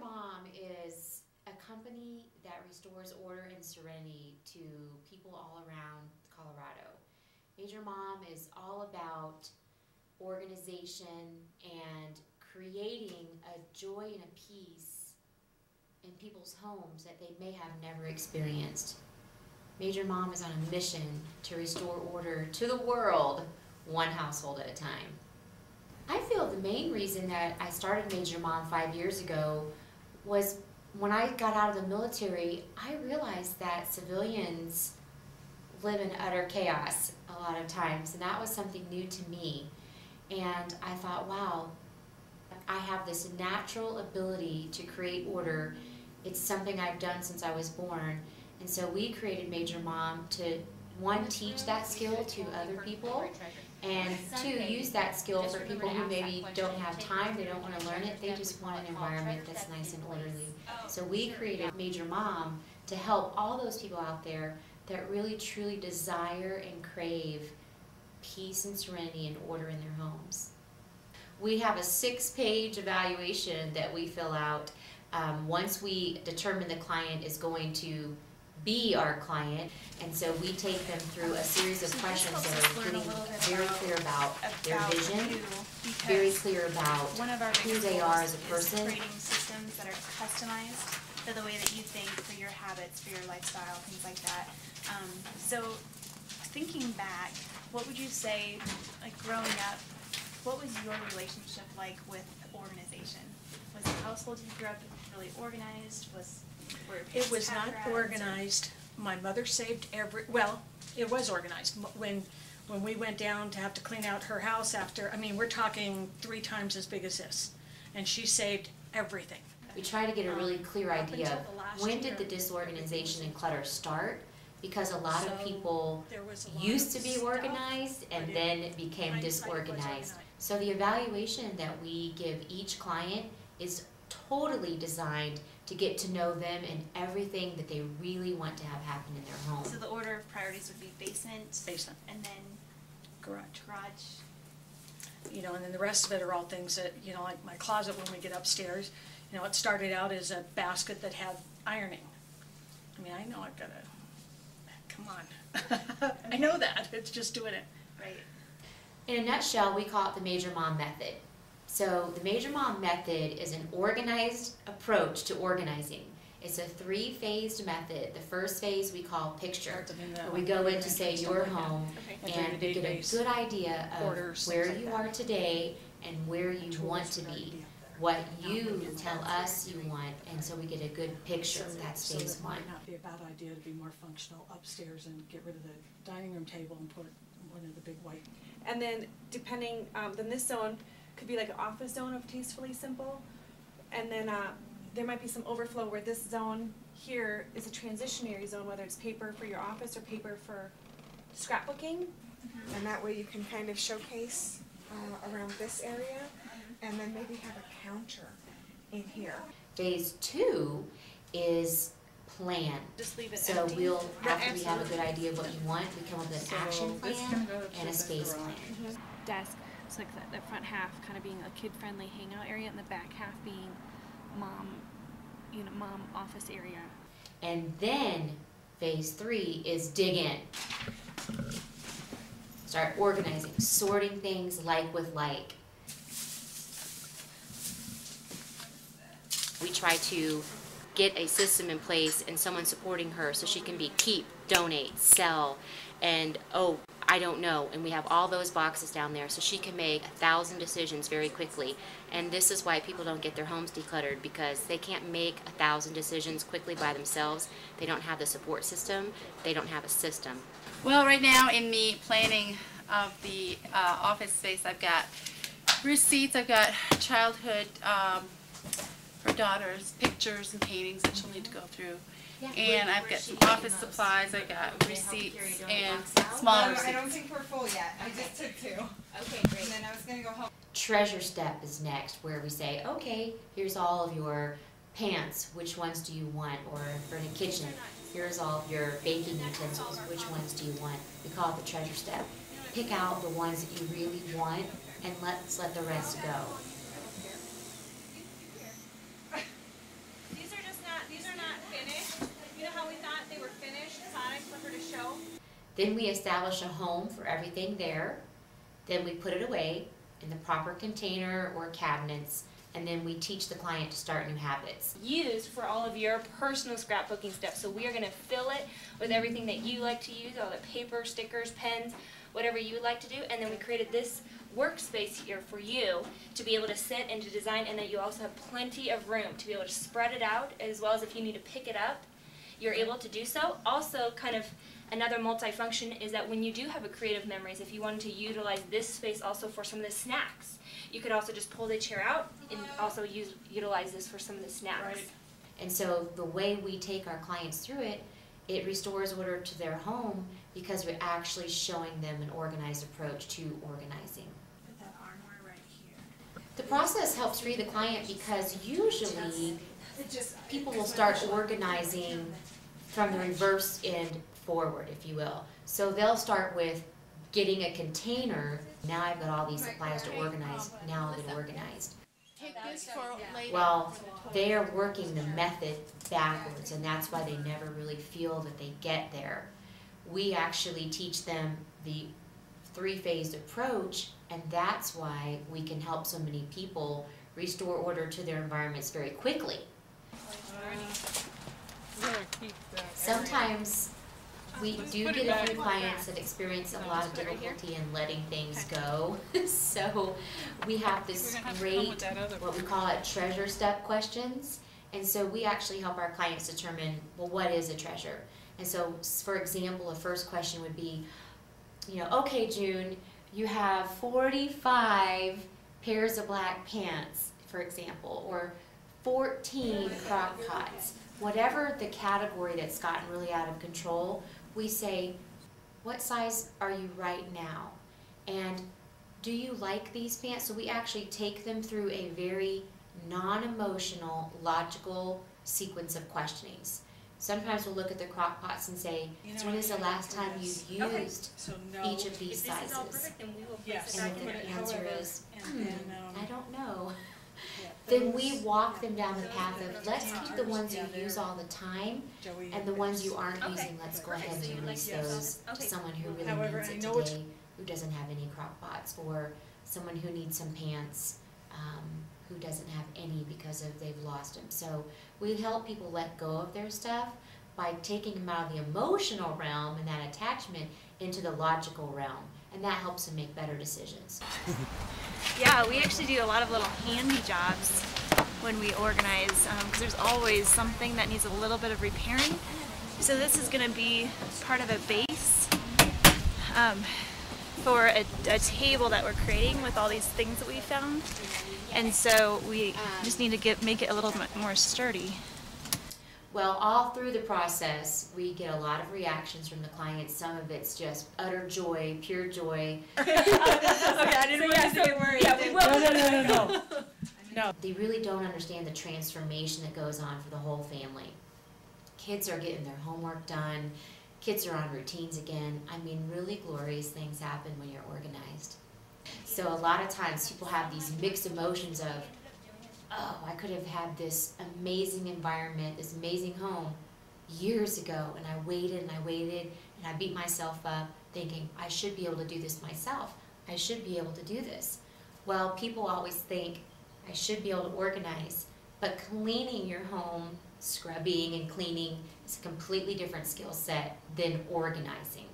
Mom is a company that restores order and serenity to people all around Colorado. Major Mom is all about organization and creating a joy and a peace in people's homes that they may have never experienced. Major Mom is on a mission to restore order to the world, one household at a time. I feel the main reason that I started Major Mom 5 years ago was when I got out of the military, I realized that civilians live in utter chaos a lot of times, and that was something new to me. And I thought, wow, I have this natural ability to create order. It's something I've done since I was born. And so we created Major Mom to, one, teach that skill to other people, and two, use that skill for people who maybe don't have time, they don't want to learn it, they just want an environment that's nice and orderly. So we created Major Mom to help all those people out there that really truly desire and crave peace and serenity and order in their homes. We have a 6-page evaluation that we fill out once we determine the client is going to be our client, and so we take them through a series of questions that are getting very clear about their vision, very clear about who they are as a person. Creating systems that are customized for the way that you think, for your habits, for your lifestyle, things like that. So thinking back, what would you say, like growing up, what was your relationship like with organization? Was the household you grew up in really organized? It was not organized. My mother saved well, it was organized. When we went down to have to clean out her house after, I mean, we're talking 3 times as big as this, and she saved everything. We try to get a really clear idea of when did the disorganization and clutter start, because a lot of people used to be organized and then it became disorganized. So the evaluation that we give each client is totally designed to get to know them and everything that they really want to have happen in their home. So the order of priorities would be basement, and then garage. Garage. You know, and then the rest of it are all things that, you know, like my closet when we get upstairs, you know, it started out as a basket that had ironing. I mean, I know I've got to, come on. I know that, it's just doing it. Right. In a nutshell, we call it the Major Mom method. So the Major Mom method is an organized approach to organizing. It's a 3-phased method. The first phase we call picture, where we go into, say, your home, and we get a good idea of where you are today and where you want to be, what you tell us you want, and so we get a good picture. That's phase 1. It might not be a bad idea to be more functional upstairs and get rid of the dining room table and put one of the big white. And then depending, then this zone could be like an office zone of tastefully simple, and then there might be some overflow where this zone here is a transitionary zone, whether it's paper for your office or paper for scrapbooking. And that way you can kind of showcase around this area, and then maybe have a counter in here. Phase 2 is plan. Just leave it so empty. We'll, after we have a good idea of what you want, we come up with an action plan and a space plan. Desk, so like the front half kind of being a kid-friendly hangout area, and the back half being mom, mom office area. And then phase 3 is dig in. Start organizing, sorting things like with like. We try to get a system in place and someone supporting her so she can be keep, donate, sell, and oh, I don't know. And we have all those boxes down there so she can make 1,000 decisions very quickly. And this is why people don't get their homes decluttered, because they can't make 1,000 decisions quickly by themselves. They don't have the support system. They don't have a system. Well, right now in the planning of the office space, I've got receipts, I've got childhood, her daughter's pictures and paintings that she'll need to go through. Yeah. And I've got some office supplies, I've got receipts and small receipts. I don't think we're full yet. I just took 2. Okay, great. And then I was going to go help. Treasure step is next, where we say, okay, here's all of your pants, which ones do you want? Or for the kitchen, here's all of your baking utensils, which ones do you want? We call it the treasure step. Pick out the ones that you really want, and let's let the rest go. Then we establish a home for everything there. Then we put it away in the proper container or cabinets, and then we teach the client to start new habits. Used for all of your personal scrapbooking stuff. So we are going to fill it with everything that you like to use, all the paper, stickers, pens, whatever you would like to do, and then we created this workspace here for you to be able to sit and to design, and that you also have plenty of room to be able to spread it out, as well as if you need to pick it up, you're able to do so. Also, kind of another multifunction is that when you do have a creative memories, if you wanted to utilize this space also for some of the snacks, you could also just pull the chair out and also utilize this for some of the snacks. Right. And so the way we take our clients through it, it restores order to their home because we're actually showing them an organized approach to organizing. Put that armoire right here. The process helps free the client because usually people will start organizing from the reverse end forward, if you will. So they'll start with getting a container. Now I've got all these supplies to organize. Now I'll get organized. Take this for later. Well, they are working the method backwards, and that's why they never really feel that they get there. We actually teach them the three-phased approach, and that's why we can help so many people restore order to their environments very quickly. Sometimes we do get a few clients that experience a lot of difficulty in letting things go. So we have this great, what we call it, treasure step questions. And so we actually help our clients determine, well, what is a treasure? And so, for example, the first question would be, okay, June, you have 45 pairs of black pants, for example, or 14 crock pots. Whatever the category that's gotten really out of control, we say, what size are you right now? And do you like these pants? So we actually take them through a very non-emotional, logical sequence of questionings. Sometimes we'll look at the crock pots and say, when is the last time you've used each of these If this is all sizes? perfect, then we will place Yes. it back And in the there. answer is, I don't know. Yeah. Then we walk them down the path of, let's keep the ones you use all the time, and the ones you aren't Okay. using, let's go ahead So and you'd like release to use those all to the- someone who really However, needs I it know it's- today, who doesn't have any crock pots, or someone who needs some pants, who doesn't have any because they've lost them. So we help people let go of their stuff by taking them out of the emotional realm and that attachment into the logical realm, and that helps them make better decisions. Yeah, we actually do a lot of little handy jobs when we organize, because there's always something that needs a little bit of repairing. So this is going to be part of a base for a table that we're creating with all these things that we found. And so we just need to make it a little bit more sturdy. Well, all through the process, we get a lot of reactions from the clients. Some of it's just utter joy, pure joy. Okay, I didn't want to say a word. Yeah, we will. No. They really don't understand the transformation that goes on for the whole family. Kids are getting their homework done. Kids are on routines again. I mean, really glorious things happen when you're organized. So a lot of times people have these mixed emotions of, oh, I could have had this amazing environment, this amazing home years ago, and I waited, and I beat myself up thinking, I should be able to do this myself. I should be able to do this. Well, people always think, I should be able to organize, but cleaning your home, scrubbing and cleaning is a completely different skill set than organizing.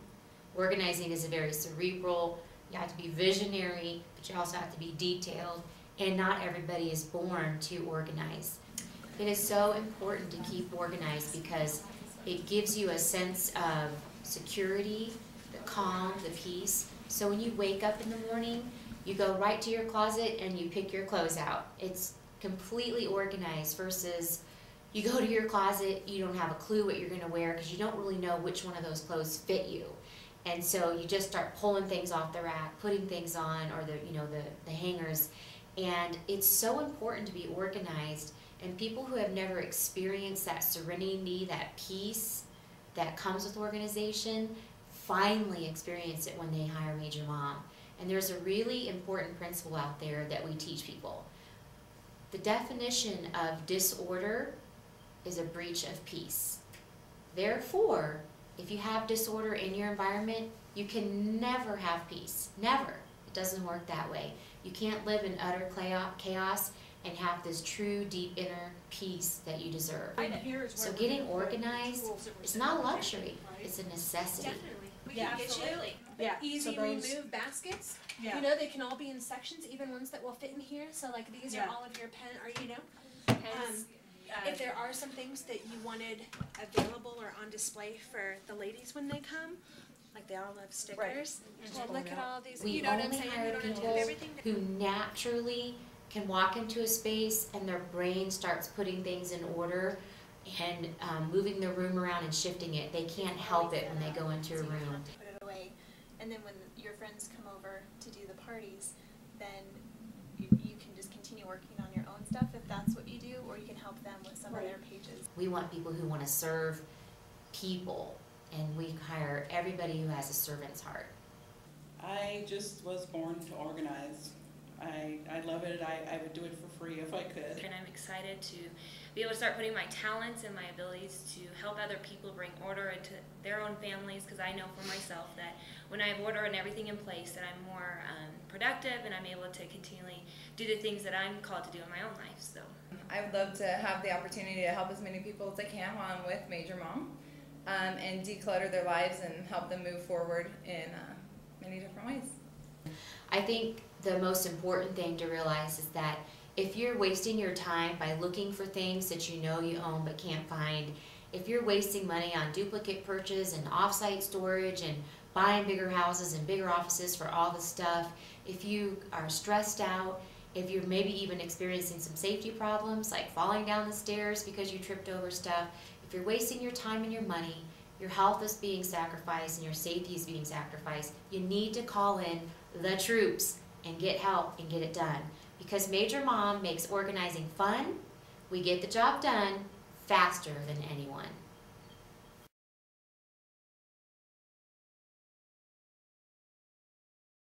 Organizing is a very cerebral, you have to be visionary, but you also have to be detailed, and not everybody is born to organize. It is so important to keep organized because it gives you a sense of security, the calm, the peace. So when you wake up in the morning, you go right to your closet and you pick your clothes out. It's completely organized versus you go to your closet, you don't have a clue what you're going to wear because you don't really know which one of those clothes fit you. And so you just start pulling things off the rack, putting things on, or the hangers. And it's so important to be organized. And people who have never experienced that serenity, that peace that comes with organization, finally experience it when they hire Major Mom. And there's a really important principle out there that we teach people. The definition of disorder is a breach of peace. Therefore, If you have disorder in your environment, you can never have peace. Never. It doesn't work that way. You can't live in utter chaos and have this true, deep inner peace that you deserve. So getting organized is not a luxury, it's a necessity. We Yeah. can get you. Yeah, Easy so those- remove baskets. Yeah. You know, they can all be in sections, even ones that will fit in here. So like these Yeah. are all of your pen, or you know, Pens. if there are some things that you wanted available or on display for the ladies when they come, like they all love stickers. Well, look at all these. We You know what I'm only saying? You hire don't have to people have everything. who naturally can walk into a space and their brain starts putting things in order and moving the room around and shifting it. They can't help it when they go into a So you don't room. have to put it away. And then when your friends come over to do the parties, then you can just continue working on your own stuff if that's what you do, or you can help them with some of their pages. We want people who want to serve people, and we hire everybody who has a servant's heart. I just was born to organize. I love it. I would do it for free if I could. And I'm excited to be able to start putting my talents and my abilities to help other people bring order into their own families, because I know for myself that when I have order and everything in place, that I'm more productive and I'm able to continually do the things that I'm called to do in my own life. So I would love to have the opportunity to help as many people as I can while I'm with Major Mom, and declutter their lives and help them move forward in many different ways. I think the most important thing to realize is that if you're wasting your time by looking for things that you know you own but can't find, if you're wasting money on duplicate purchase and off-site storage and buying bigger houses and bigger offices for all the stuff, if you are stressed out, if you're maybe even experiencing some safety problems like falling down the stairs because you tripped over stuff, if you're wasting your time and your money, your health is being sacrificed and your safety is being sacrificed, you need to call in the troops and get help and get it done. Because Major Mom makes organizing fun, we get the job done faster than anyone.